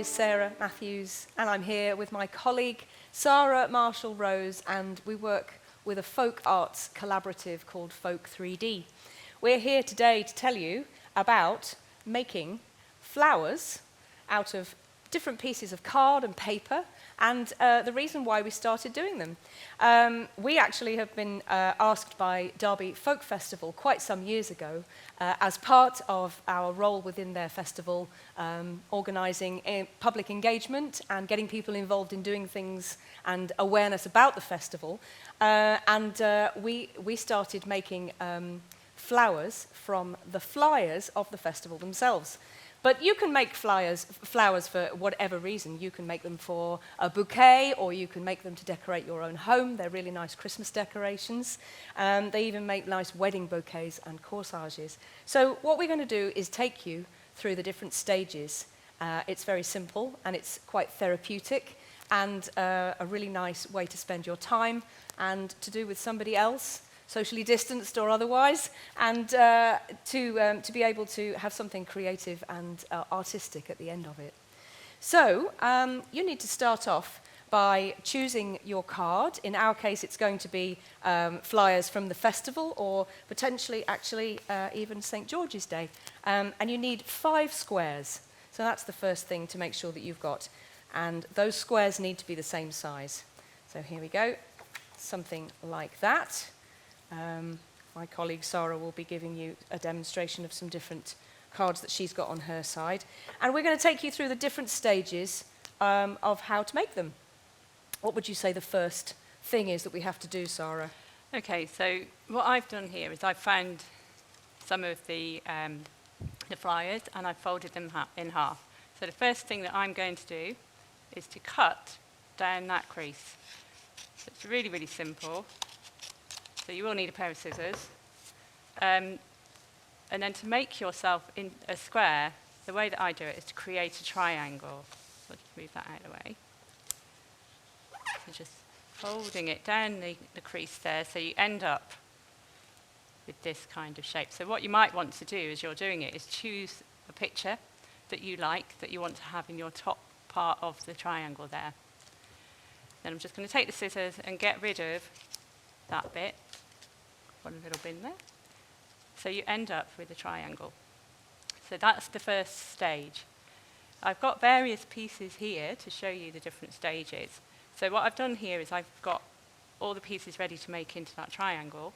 is Sarah Matthews, and I'm here with my colleague Sarah Marshall-Rose, and we work with a folk arts collaborative called Folk 3D. We're here today to tell you about making flowers out of different pieces of card and paper, and the reason why we started doing them. We actually have been asked by Derby Folk Festival quite some years ago, as part of our role within their festival, organising public engagement and getting people involved in doing things and awareness about the festival. We started making flowers from the flyers of the festival themselves. But you can make flowers for whatever reason. You can make them for a bouquet, or you can make them to decorate your own home. They're really nice Christmas decorations. They even make nice wedding bouquets and corsages. So what we're going to do is take you through the different stages. It's very simple, and it's quite therapeutic, and a really nice way to spend your time and to do with somebody else, socially distanced or otherwise, and to be able to have something creative and artistic at the end of it. So you need to start off by choosing your card. In our case, it's going to be flyers from the festival, or potentially actually even St. George's Day. And you need 5 squares. So that's the first thing to make sure that you've got. And those squares need to be the same size. So here we go, something like that. My colleague Sarah will be giving you a demonstration of some different cards that she's got on her side. And we're going to take you through the different stages of how to make them. What would you say the first thing is that we have to do, Sarah? Okay, so what I've done here is I've found some of the flyers, and I've folded them in half. So the first thing that I'm going to do is to cut down that crease. So it's really, really simple. So you will need a pair of scissors. And then to make yourself in a square, the way that I do it is to create a triangle. So I'll just move that out of the way. So just folding it down the crease there, so you end up with this kind of shape. So what you might want to do as you're doing it is choose a picture that you like, that you want to have in your top part of the triangle there. Then I'm just going to take the scissors and get rid of that bit. One little bin there. So you end up with a triangle. So that's the first stage. I've got various pieces here to show you the different stages. So what I've done here is I've got all the pieces ready to make into that triangle,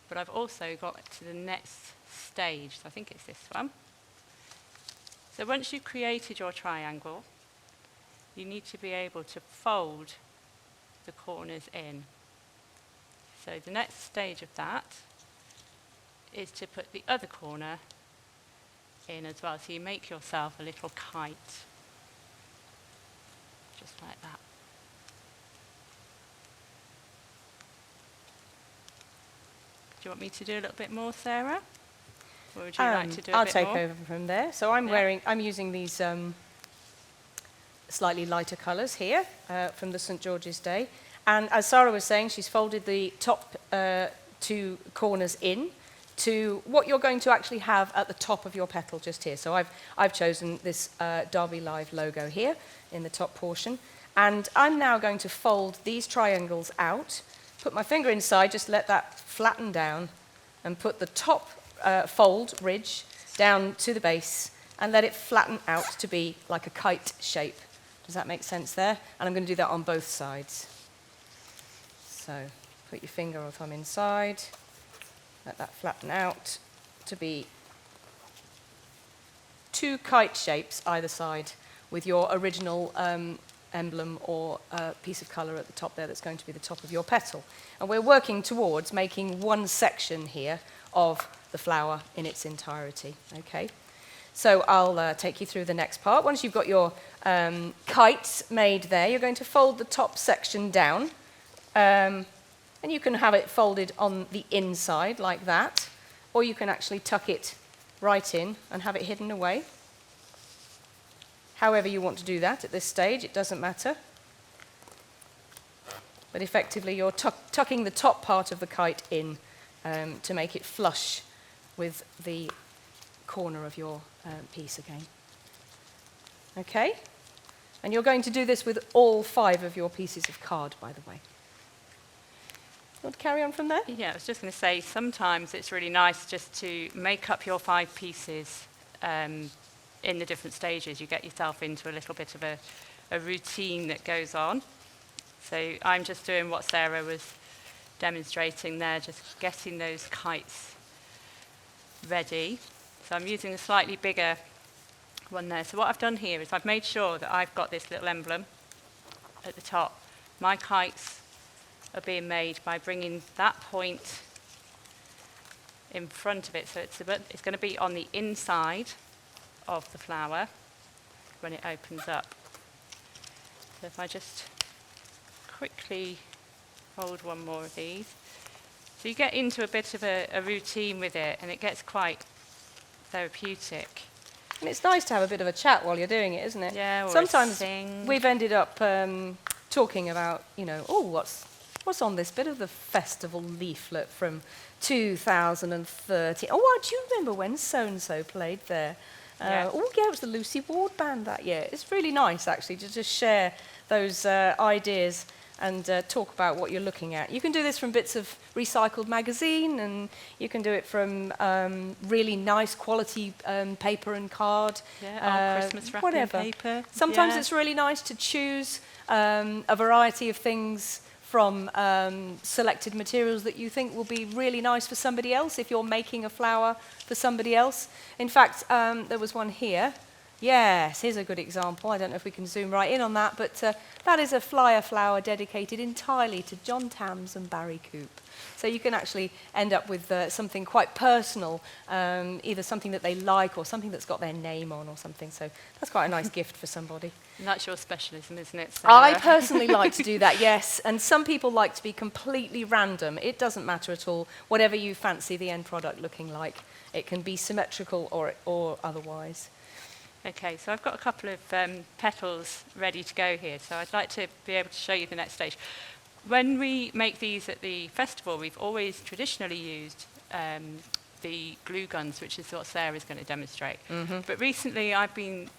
but I've also got to the next stage. So I think it's this one. So once you've created your triangle, you need to be able to fold the corners in. So the next stage of that is to put the other corner in as well. So you make yourself a little kite, just like that. Do you want me to do a little bit more, Sarah? Or would you like to do a bit more? I'll take over from there. So I'm using these slightly lighter colours here from the St. George's Day. And as Sarah was saying, she's folded the top 2 corners in to what you're going to actually have at the top of your petal just here. So I've chosen this Derby Live logo here in the top portion. And I'm now going to fold these triangles out, put my finger inside, just let that flatten down, and put the top fold ridge down to the base, and let it flatten out to be like a kite shape. Does that make sense there? And I'm going to do that on both sides. So put your finger or thumb inside, let that flatten out to be 2 kite shapes either side, with your original emblem or piece of colour at the top there that's going to be the top of your petal. And we're working towards making one section here of the flower in its entirety. Okay. So I'll take you through the next part. Once you've got your kites made there, you're going to fold the top section down. And you can have it folded on the inside like that, or you can actually tuck it right in and have it hidden away. However you want to do that at this stage, it doesn't matter. But effectively you're tucking the top part of the kite in to make it flush with the corner of your piece again. Okay, And you're going to do this with all 5 of your pieces of card, by the way. You want to carry on from there? Yeah, I was just going to say, sometimes it's really nice just to make up your 5 pieces in the different stages. You get yourself into a little bit of a routine that goes on. So I'm just doing what Sarah was demonstrating there, just getting those kites ready. So I'm using a slightly bigger one there. So what I've done here is I've made sure that I've got this little emblem at the top. My kites are being made by bringing that point in front of it. So it's going to be on the inside of the flower when it opens up. So if I just quickly fold one more of these. So you get into a bit of a routine with it, and it gets quite therapeutic. And it's nice to have a bit of a chat while you're doing it, isn't it? Yeah, or sometimes sing. we've ended up talking about, what's on this bit of the festival leaflet from 2030. Oh, do you remember when so-and-so played there? Yeah. It was the Lucy Ward Band that year. It's really nice, actually, to just share those ideas and talk about what you're looking at. You can do this from bits of recycled magazine, and you can do it from really nice quality paper and card. Yeah, old Christmas wrapping whatever. paper. Sometimes Yeah. it's really nice to choose a variety of things from selected materials that you think will be really nice for somebody else if you're making a flower for somebody else. In fact, there was one here. Yes, here's a good example. I don't know if we can zoom right in on that, but that is a flyer flower dedicated entirely to John Tams and Barry Coop. So you can actually end up with something quite personal, either something that they like or something that's got their name on or something. So that's quite a nice gift for somebody. And that's your specialism, isn't it, Sarah? I personally like to do that, yes. And some people like to be completely random. It doesn't matter at all. Whatever you fancy the end product looking like. It can be symmetrical or otherwise. Okay, so I've got a couple of petals ready to go here, so I'd like to be able to show you the next stage. When we make these at the festival, we've always traditionally used the glue guns, which is what Sarah's going to demonstrate. Mm-hmm. But recently I've been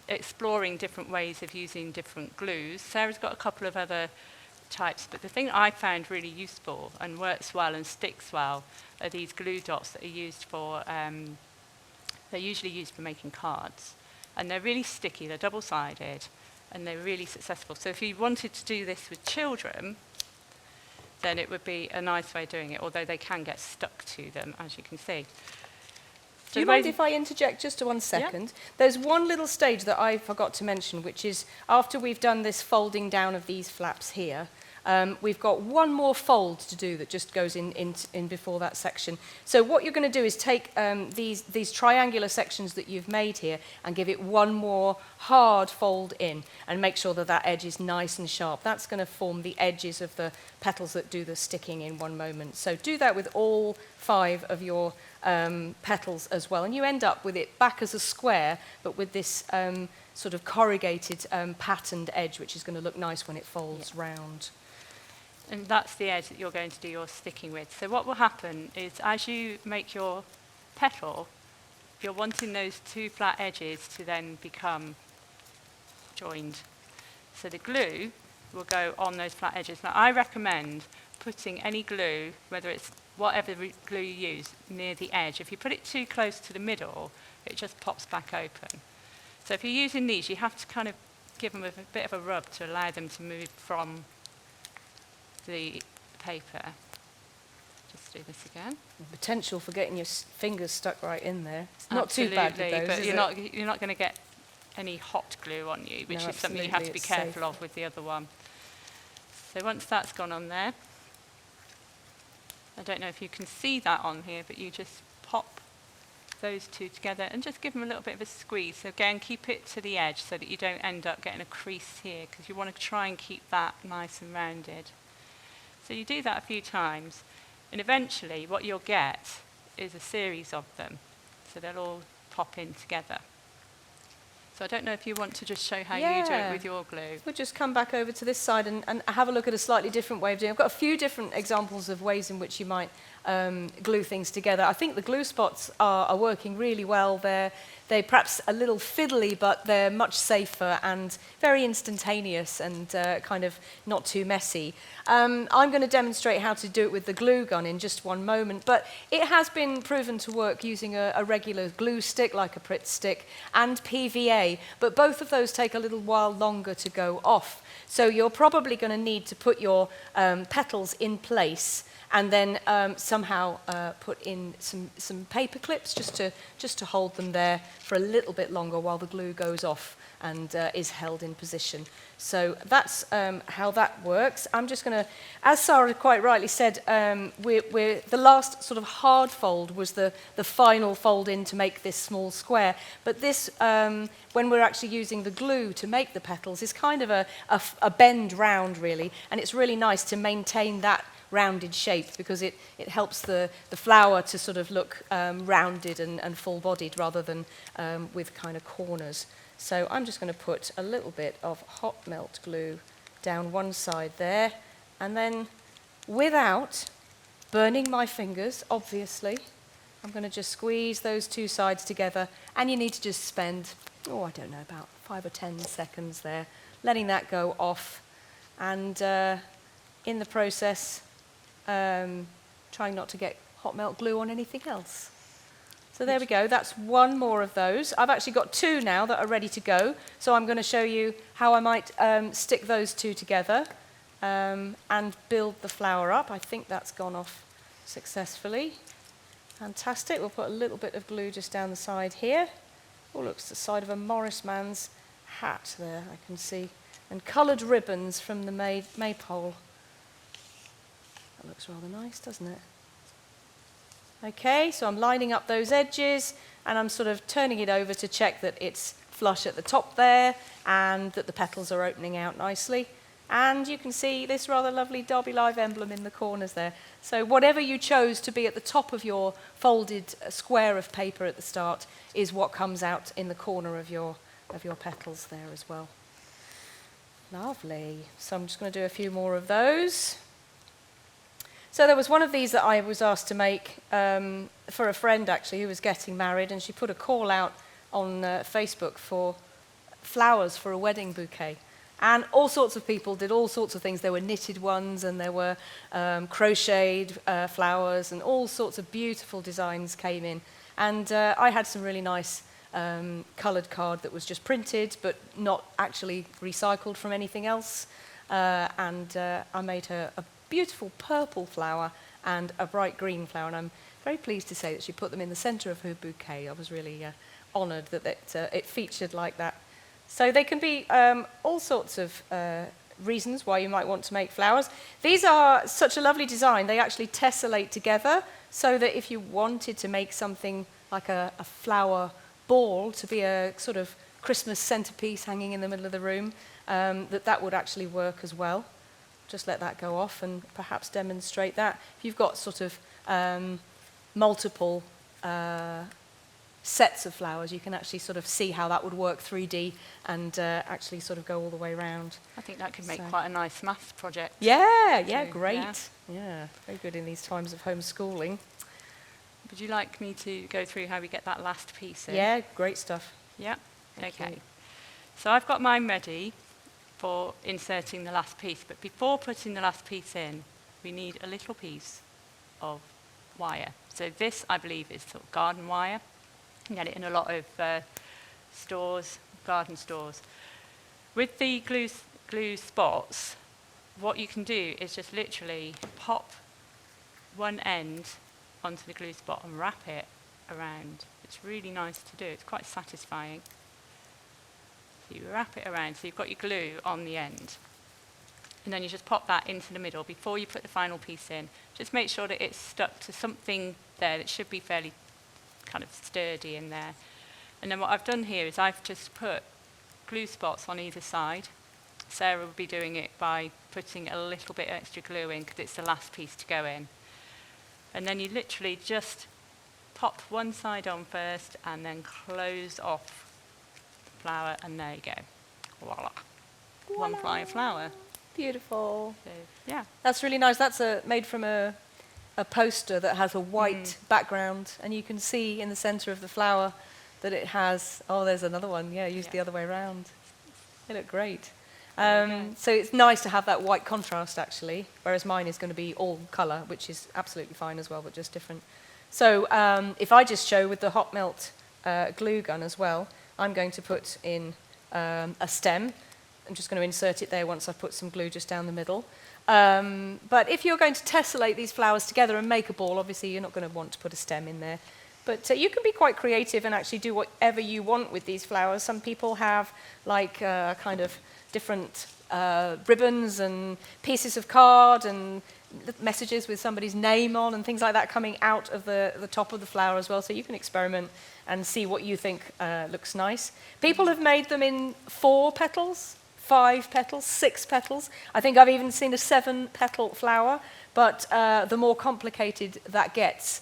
exploring different ways of using different glues. Sarah's got a couple of other types, but the thing I found really useful and works well and sticks well are these glue dots that are used for, they're usually used for making cards. And they're really sticky, they're double-sided, and they're really successful. So if you wanted to do this with children, then it would be a nice way of doing it, although they can get stuck to them, as you can see. Do you mind if I interject just 1 second? Yeah. There's one little stage that I forgot to mention, which is after we've done this folding down of these flaps here, we've got one more fold to do that just goes in before that section. So what you're going to do is take these triangular sections that you've made here and give it one more hard fold in and make sure that that edge is nice and sharp. That's going to form the edges of the petals that do the sticking in one moment. So do that with all 5 of your petals as well. And you end up with it back as a square, but with this sort of corrugated patterned edge, which is going to look nice when it folds round. And that's the edge that you're going to do your sticking with. So what will happen is as you make your petal, you're wanting those 2 flat edges to then become joined. So the glue will go on those flat edges. Now I recommend putting any glue, whether it's whatever glue you use, near the edge. If you put it too close to the middle, it just pops back open. So if you're using these, you have to kind of give them a bit of a rub to allow them to move from the paper. Just do this again. The potential for getting your fingers stuck right in there. It's not Absolutely, too bad with those, but is you're not going to get any hot glue on you, which is something you have to be careful of with the other one. So once that's gone on there, I don't know if you can see that on here, but you just pop those 2 together and just give them a little bit of a squeeze. So again, keep it to the edge so that you don't end up getting a crease here, because you want to try and keep that nice and rounded. So you do that a few times, and eventually what you'll get is a series of them. So they'll all pop in together. So I don't know if you want to just show how you do it with your glue. We'll just come back over to this side and have a look at a slightly different way of doing it. I've got a few different examples of ways in which you might glue things together. I think the glue spots are working really well. They're perhaps a little fiddly, but they're much safer and very instantaneous and kind of not too messy. I'm going to demonstrate how to do it with the glue gun in just one moment, but it has been proven to work using a regular glue stick, like a Pritt stick, and PVA, but both of those take a little while longer to go off. So you're probably going to need to put your petals in place and then somehow put in some paper clips just to hold them there for a little bit longer while the glue goes off and is held in position. So that's how that works. I'm just going to, as Sarah quite rightly said, the last sort of hard fold was the final fold in to make this small square. But this, when we're actually using the glue to make the petals, is kind of a bend round, really. And it's really nice to maintain that rounded shape because it helps the flower to sort of look rounded and full-bodied rather than with kind of corners. So I'm just going to put a little bit of hot melt glue down one side there, and then without burning my fingers, obviously, I'm going to just squeeze those two sides together, and you need to just spend, I don't know, about 5 or 10 seconds there, letting that go off, and in the process, trying not to get hot melt glue on anything else. So there we go, that's one more of those. I've actually got two now that are ready to go, so I'm going to show you how I might stick those two together and build the flower up. I think that's gone off successfully. Fantastic, we'll put a little bit of glue just down the side here. Oh, looks the side of a Morris man's hat there, I can see. And coloured ribbons from the maypole. That looks rather nice, doesn't it? Okay, so I'm lining up those edges and I'm sort of turning it over to check that it's flush at the top there and that the petals are opening out nicely. And you can see this rather lovely Derby Live emblem in the corners there. So whatever you chose to be at the top of your folded square of paper at the start is what comes out in the corner of your petals there as well. Lovely. So I'm just going to do a few more of those. So there was one of these that I was asked to make for a friend, actually, who was getting married, and she put a call out on Facebook for flowers for a wedding bouquet. And all sorts of people did all sorts of things. There were knitted ones, and there were crocheted flowers, and all sorts of beautiful designs came in. And I had some really nice coloured card that was just printed, but not actually recycled from anything else. And I made her a beautiful purple flower and a bright green flower, and I'm very pleased to say that she put them in the centre of her bouquet. I was really honoured that it featured like that. So they can be all sorts of reasons why you might want to make flowers. These are such a lovely design. They actually tessellate together so that if you wanted to make something like a flower ball to be a sort of Christmas centrepiece hanging in the middle of the room, that would actually work as well. Just let that go off and perhaps demonstrate that. If you've got sort of multiple sets of flowers, you can actually sort of see how that would work 3D and actually sort of go all the way around. I think that could make quite a nice maths project. Yeah, great. Yeah, very good in these times of homeschooling. Would you like me to go through how we get that last piece in? Yeah, great stuff. Yeah, Thank okay. you. So I've got mine ready for inserting the last piece, but before putting the last piece in, we need a little piece of wire. So this, I believe, is sort of garden wire. You can get it in a lot of stores, garden stores. With the glue spots, what you can do is just literally pop one end onto the glue spot and wrap it around. It's really nice to do. It's quite satisfying. So you wrap it around, so you've got your glue on the end. And then you just pop that into the middle before you put the final piece in. Just make sure that it's stuck to something there that should be fairly kind of sturdy in there. And then what I've done here is I've just put glue spots on either side. Sarah will be doing it by putting a little bit extra glue in because it's the last piece to go in. And then you literally just pop one side on first and then close off flower, and there you go. Voila. One flying flower. Beautiful. So, yeah. That's really nice. That's made from a a poster that has a white background, and you can see in the center of the flower that it has, oh, there's another one, yeah, used the other way around. They look great. So it's nice to have that white contrast, actually, whereas mine is going to be all color, which is absolutely fine as well, but just different. So if I just show with the hot melt glue gun as well, I'm going to put in a stem. I'm just going to insert it there once I've put some glue just down the middle. But if you're going to tessellate these flowers together and make a ball, obviously you're not going to want to put a stem in there. But you can be quite creative and actually do whatever you want with these flowers. Some people have like kind of different ribbons and pieces of card and messages with somebody's name on and things like that coming out of the top of the flower as well. So you can experiment and see what you think looks nice. People have made them in 4 petals, 5 petals, 6 petals. I think I've even seen a 7-petal flower. But the more complicated that gets,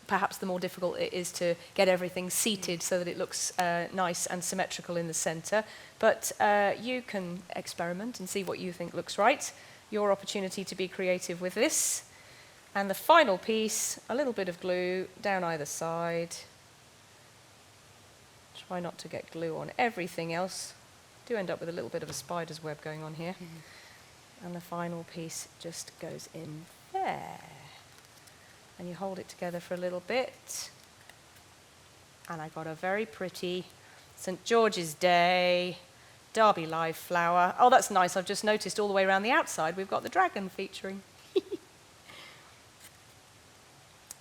perhaps the more difficult it is to get everything seated so that it looks nice and symmetrical in the center. But you can experiment and see what you think looks right. Your opportunity to be creative with this. And the final piece, a little bit of glue down either side. Try not to get glue on everything else. Do end up with a little bit of a spider's web going on here. And the final piece just goes in there. And you hold it together for a little bit. And I got a very pretty St. George's Day Derby Live flower. Oh, that's nice. I've just noticed all the way around the outside we've got the dragon featuring.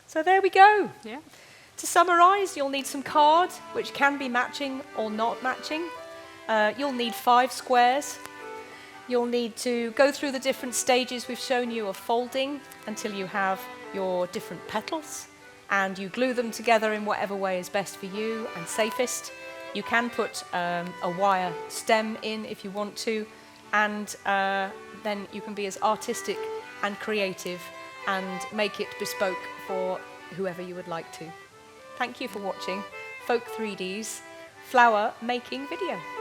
So there we go. Yeah. To summarise, you'll need some card, which can be matching or not matching. You'll need 5 squares. You'll need to go through the different stages we've shown you of folding until you have your different petals, and you glue them together in whatever way is best for you and safest. You can put a wire stem in if you want to, and then you can be as artistic and creative and make it bespoke for whoever you would like to. Thank you for watching Folk 3D's flower making video.